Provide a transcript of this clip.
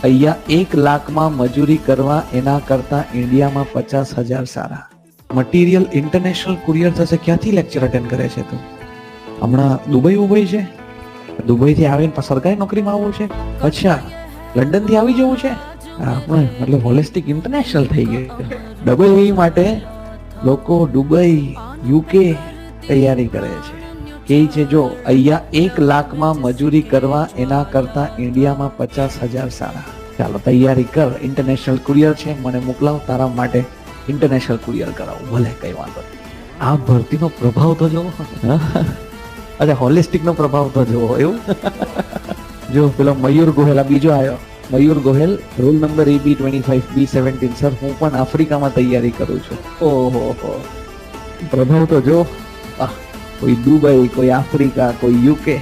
અહીંયા 1 લાખમાં મજૂરી કરવા એના કરતા ઇન્ડિયામાં 50,000 સારા. મટીરિયલ ઇન્ટરનેશનલ કુરિયર થશે. ક્યાંથી લેક્ચર અટેન્ડ કરે છે તું? હમણાં દુબઈ છે? દુબઈથી આવીને સરકારી નોકરીમાં આવવું છે? અચ્છા, લંડનથી આવી જવું છે? મતલબ હોલિસ્ટિક ઇન્ટરનેશનલ થઈ ગયું. ડબલ માટે લોકો દુબઈ, યુકે તૈયારી કરે છે. કે છે જો અહીંયા 1 લાખમાં મજૂરી કરવા એના કરતા ઇન્ડિયામાં 50,000 સારા. ચાલો તૈયારી કર. ઇન્ટરનેશનલ કુરિયર છે, મને મોકલાવ. તારા માટે ઇન્ટરનેશનલ કુરિયર કરાવું. ભલે, કઈ વાંધો નહીં. આ ભરતીનો પ્રભાવ તો જોવો. અરે હોલિસ્ટિક નો પ્રભાવ તો જોવો. એવું જો પેલો મયુર ગોહેલ બીજો આવ્યો. Mayur Gohel, roll number EB25B17. Sir, હું પણ આફ્રિકામાં તૈયારી કરું છું. ઓહો, પ્રભાવ તો જો. કોઈ દુબઈ, કોઈ આફ્રિકા, કોઈ યુકે.